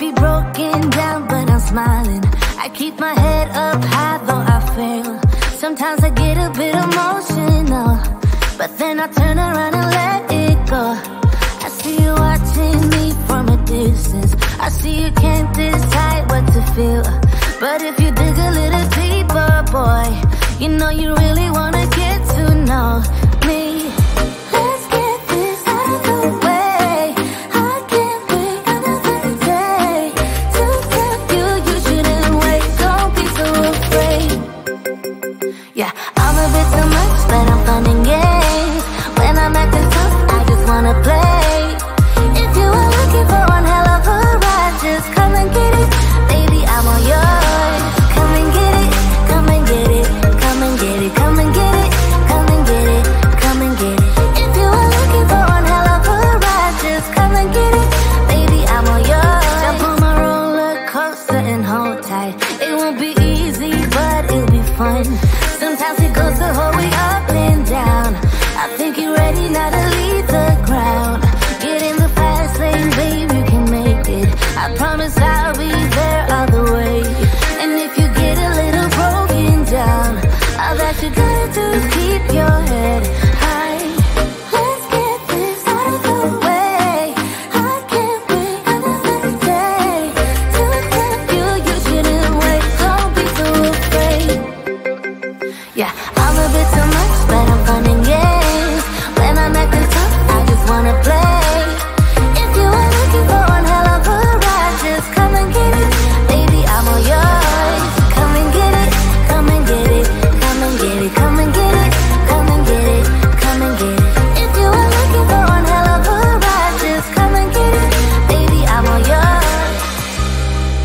be broken down, but I'm smiling. I keep my head up high, though I fail. Sometimes I get a bit emotional, but then I turn around and let it go. I see you watching me from a distance. I see you can't decide what to feel, but if you dig a little deeper, boy, you know you really wanna get to know me. Let's get this out of the way. I can't wait another day to tell you you shouldn't wait. Don't be so afraid. Yeah, I'm a bit too much, but I'm fun and games. When I'm acting tough, I just wanna play. If you are looking for one hell of a ride, just come and get it. Baby, I'm all yours. Come and get it, come and get it, come and get it, come and get it, come and get it, come and get it. If you are looking for one hell of a ride, just come and get it. Baby, I'm all yours. Jump on my roller coaster and hold tight. It won't be easy, but it'll be fun. Sometimes it goes the whole way up and down. I think you're ready now to leave the ground. Get in the fast lane, babe, you can make it. I promise I'll be there all the way. And if you get a little broken down, all that you gotta do is keep your head high. Let's get this out of the way. I can't wait another day to tell you you shouldn't wait. Don't be so afraid. Yeah, I'm a bit too much, but I'm fun and games. When I'm acting tough, I just wanna play. If you are looking for one hell of a ride, just come and get it. Baby, I'm all yours. Come and get it, come and get it, come and get it, come and get it, come and get it, come and get it. If you are looking for one hell of a ride, just come and get it. Baby, I'm all yours.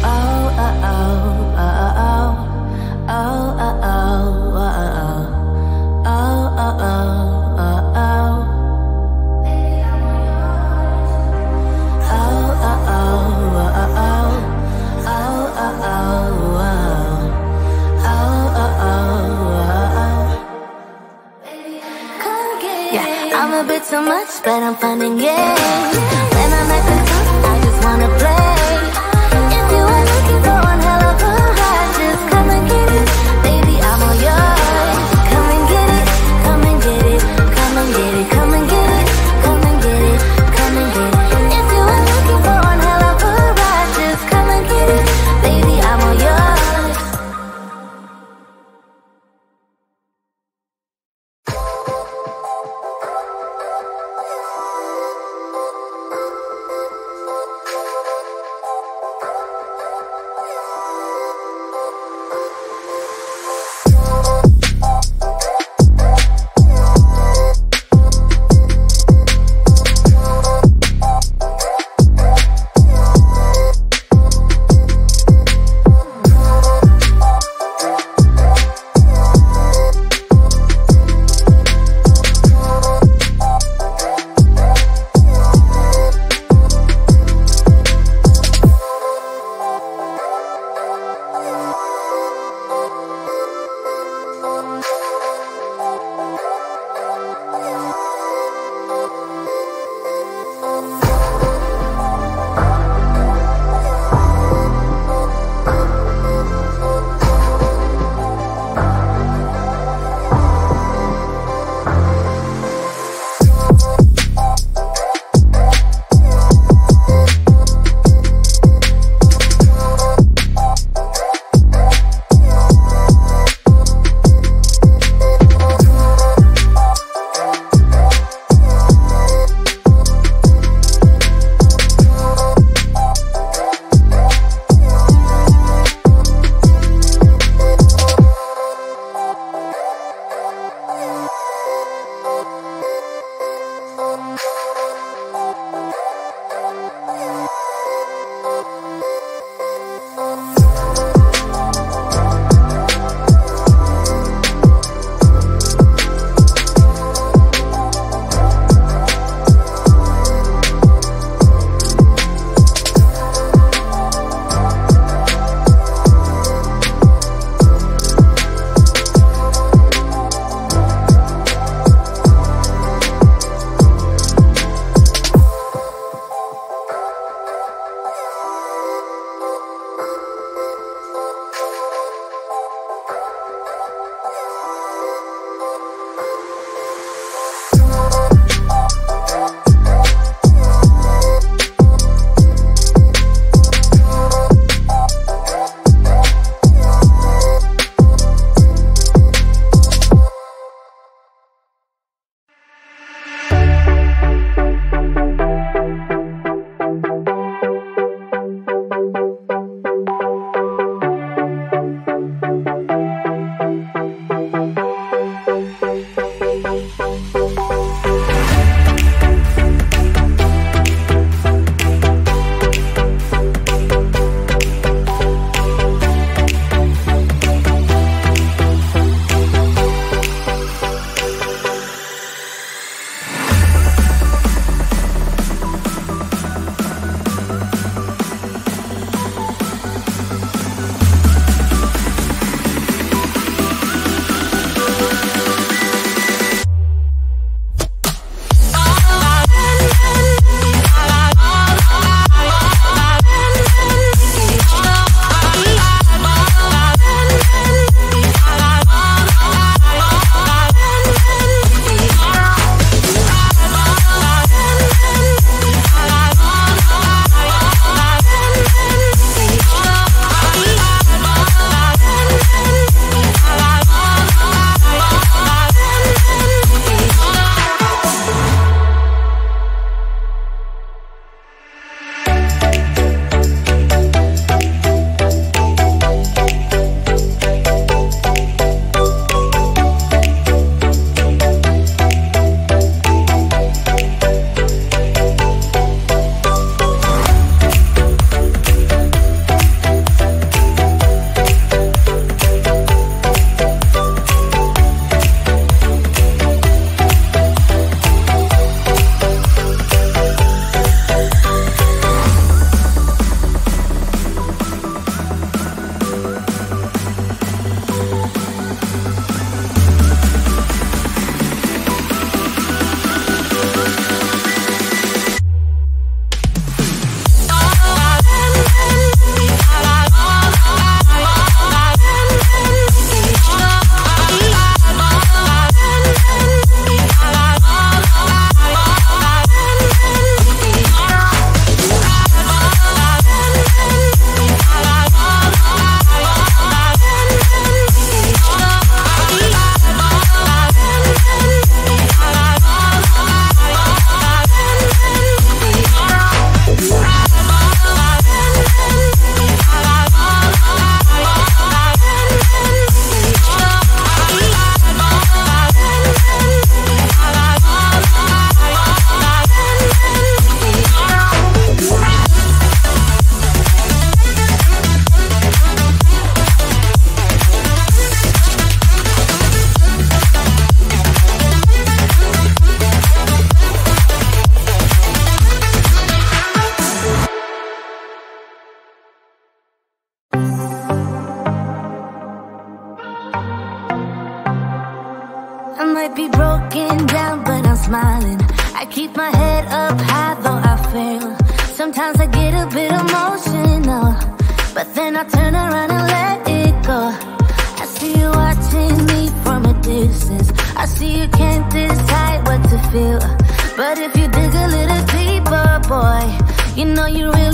Oh, oh, oh, oh, oh, oh, oh, oh, oh, oh. Oh, oh, oh, oh, oh. Baby, I'm all yours. Oh, oh, oh, oh, oh. Oh, oh, oh, oh. Oh, oh, oh, oh. Come get it. Yeah, I'm a bit too much, but I'm fun and games. When I'm acting tough, I just wanna play. If you are looking for one hell of a ride, just come and get it. Baby, I'm all yours. Come and get it, come and get it, come and get it, come and get it, come and get it, come and get it. If you are looking for one hell of a ride, just come and get it. Baby, I'm all yours. be broken down, but I'm smiling. I keep my head up high, though I fail. Sometimes I get a bit emotional, but then I turn around and let it go. I see you watching me from a distance. I see you can't decide what to feel, but if you dig a little deeper, boy, you know you really